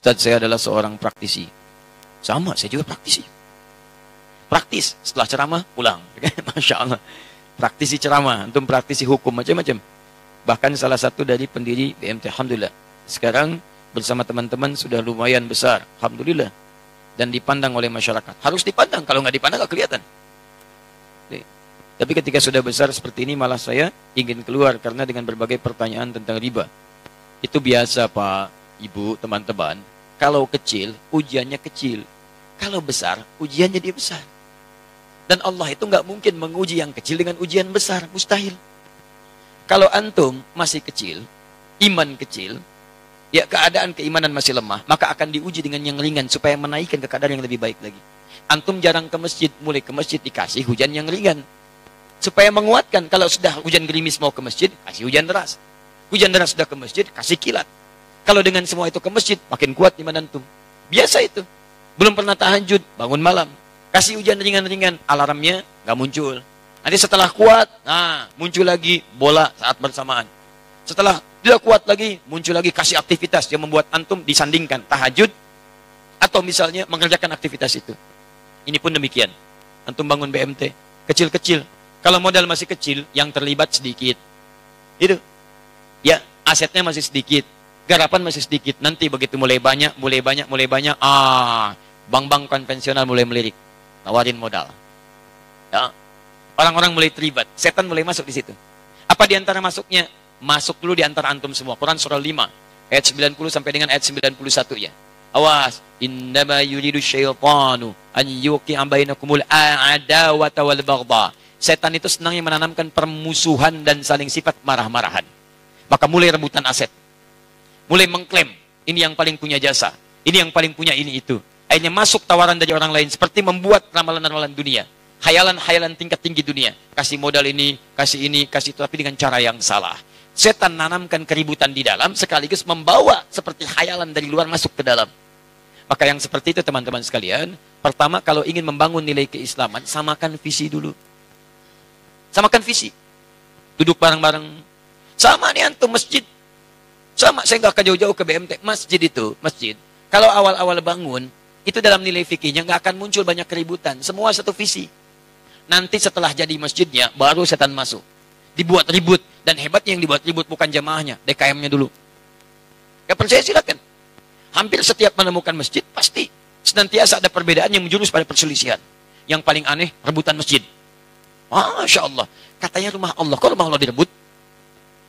Ustadz, saya adalah seorang praktisi. Sama, saya juga praktisi. Praktis, setelah ceramah, pulang. Masya Allah. Praktisi ceramah, antum praktisi hukum, macam-macam. Bahkan salah satu dari pendiri BMT, Alhamdulillah. Sekarang bersama teman-teman sudah lumayan besar, Alhamdulillah. Dan dipandang oleh masyarakat. Harus dipandang, kalau nggak dipandang nggak kelihatan. Tapi ketika sudah besar seperti ini, malah saya ingin keluar karena dengan berbagai pertanyaan tentang riba. Itu biasa Pak, Ibu, teman-teman. Kalau kecil, ujiannya kecil. Kalau besar, ujiannya dia besar. Dan Allah itu nggak mungkin menguji yang kecil dengan ujian besar, mustahil. Kalau antum masih kecil, iman kecil, ya keadaan keimanan masih lemah, maka akan diuji dengan yang ringan supaya menaikkan ke keadaan yang lebih baik lagi. Antum jarang ke masjid, mulai ke masjid dikasih hujan yang ringan. Supaya menguatkan, kalau sudah hujan gerimis mau ke masjid, kasih hujan deras. Hujan deras sudah ke masjid, kasih kilat. Kalau dengan semua itu ke masjid, makin kuat iman antum. Biasa itu. Belum pernah tahajud, bangun malam. Kasih hujan ringan-ringan, alarmnya nggak muncul. Nanti setelah kuat, nah muncul lagi bola saat bersamaan. Setelah dia kuat lagi, muncul lagi kasih aktivitas yang membuat antum disandingkan tahajud atau misalnya mengerjakan aktivitas itu. Ini pun demikian. Antum bangun BMT, kecil-kecil. Kalau modal masih kecil, yang terlibat sedikit. Itu. Ya, asetnya masih sedikit. Garapan masih sedikit. Nanti begitu mulai banyak, bank-bank konvensional mulai melirik. Tawarin modal. Ya. Orang-orang mulai terlibat. Setan mulai masuk di situ. Apa di antara masuknya? Masuk dulu di antara antum semua. Quran surah 5. Ayat 90 sampai dengan ayat 91 ya. Awas. Innama yuridu syaitanu an yuqi'a bainakumul a'adawata wal baghdha. Setan itu senangnya menanamkan permusuhan dan saling sifat marah-marahan. Maka mulai rebutan aset. Mulai mengklaim. Ini yang paling punya jasa. Ini yang paling punya ini itu. Akhirnya masuk tawaran dari orang lain. Seperti membuat ramalan-ramalan dunia. Hayalan-hayalan tingkat tinggi dunia. Kasih modal ini, kasih itu. Tapi dengan cara yang salah. Setan nanamkan keributan di dalam. Sekaligus membawa seperti hayalan dari luar masuk ke dalam. Maka yang seperti itu teman-teman sekalian. Pertama kalau ingin membangun nilai keislaman. Samakan visi dulu. Samakan visi. Duduk bareng-bareng. Sama nih antum masjid. Sama, saya nggak akan jauh-jauh ke BMT. Masjid itu, masjid. Kalau awal-awal bangun, itu dalam nilai fikihnya nggak akan muncul banyak keributan. Semua satu visi. Nanti setelah jadi masjidnya, baru setan masuk. Dibuat ribut. Dan hebatnya yang dibuat ribut bukan jamaahnya, DKM-nya dulu. Ya percaya silakan. Hampir setiap menemukan masjid, pasti senantiasa ada perbedaan yang menjurus pada perselisihan. Yang paling aneh, rebutan masjid. Masya Allah. Katanya rumah Allah. Kok rumah Allah direbut?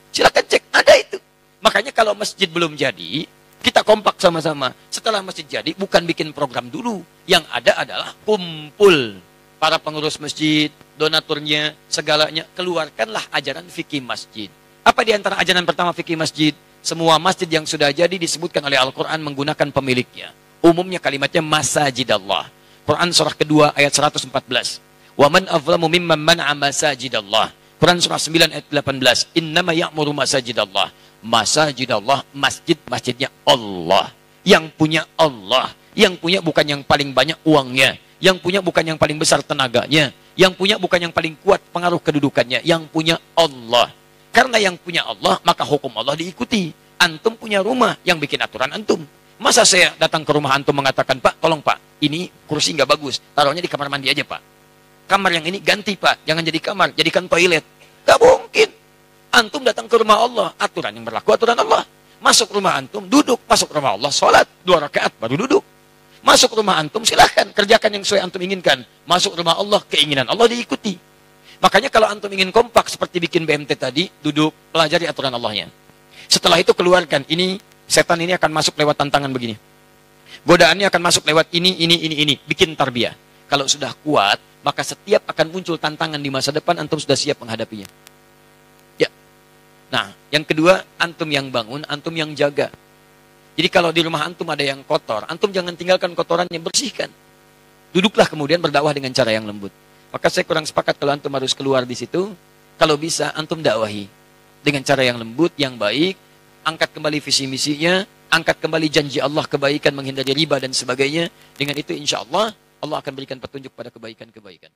Silakan cek. Ada itu. Makanya kalau masjid belum jadi, kita kompak sama-sama. Setelah masjid jadi, bukan bikin program dulu. Yang ada adalah kumpul. Para pengurus masjid, donaturnya, segalanya. Keluarkanlah ajaran fikih masjid. Apa di antara ajaran pertama fikih masjid? Semua masjid yang sudah jadi disebutkan oleh Al-Quran menggunakan pemiliknya. Umumnya kalimatnya masajidallah. Quran surah kedua ayat 114. Wa man azlamu mimman man'a masajidallah. Quran surah 9 ayat 18. Innama ya'muru masajidallah. Masajidallah, masjid-masjidnya Allah. Yang punya Allah. Yang punya bukan yang paling banyak uangnya. Yang punya bukan yang paling besar tenaganya. Yang punya bukan yang paling kuat pengaruh kedudukannya. Yang punya Allah. Karena yang punya Allah, maka hukum Allah diikuti. Antum punya rumah, yang bikin aturan antum. Masa saya datang ke rumah antum mengatakan, Pak, tolong Pak, ini kursi nggak bagus. Taruhnya di kamar mandi aja Pak. Kamar yang ini ganti Pak, jangan jadi kamar, jadikan toilet. Gak mungkin. Antum datang ke rumah Allah, aturan yang berlaku, aturan Allah. Masuk rumah antum, duduk. Masuk rumah Allah, sholat. 2 rakaat, baru duduk. Masuk rumah antum, silahkan. Kerjakan yang sesuai antum inginkan. Masuk rumah Allah, keinginan Allah diikuti. Makanya kalau antum ingin kompak seperti bikin BMT tadi, duduk, pelajari aturan Allahnya. Setelah itu keluarkan, ini, setan ini akan masuk lewat tantangan begini. Godaannya akan masuk lewat ini. Bikin tarbiyah. Kalau sudah kuat, maka setiap akan muncul tantangan di masa depan, antum sudah siap menghadapinya. Ya. Nah, yang kedua, antum yang bangun, antum yang jaga. Jadi kalau di rumah antum ada yang kotor, antum jangan tinggalkan kotorannya, bersihkan. Duduklah kemudian berdakwah dengan cara yang lembut. Maka saya kurang sepakat kalau antum harus keluar di situ. Kalau bisa, antum dakwahi. Dengan cara yang lembut, yang baik. Angkat kembali visi misinya. Angkat kembali janji Allah, kebaikan, menghindari riba dan sebagainya. Dengan itu insya Allah, Allah akan berikan petunjuk pada kebaikan-kebaikan.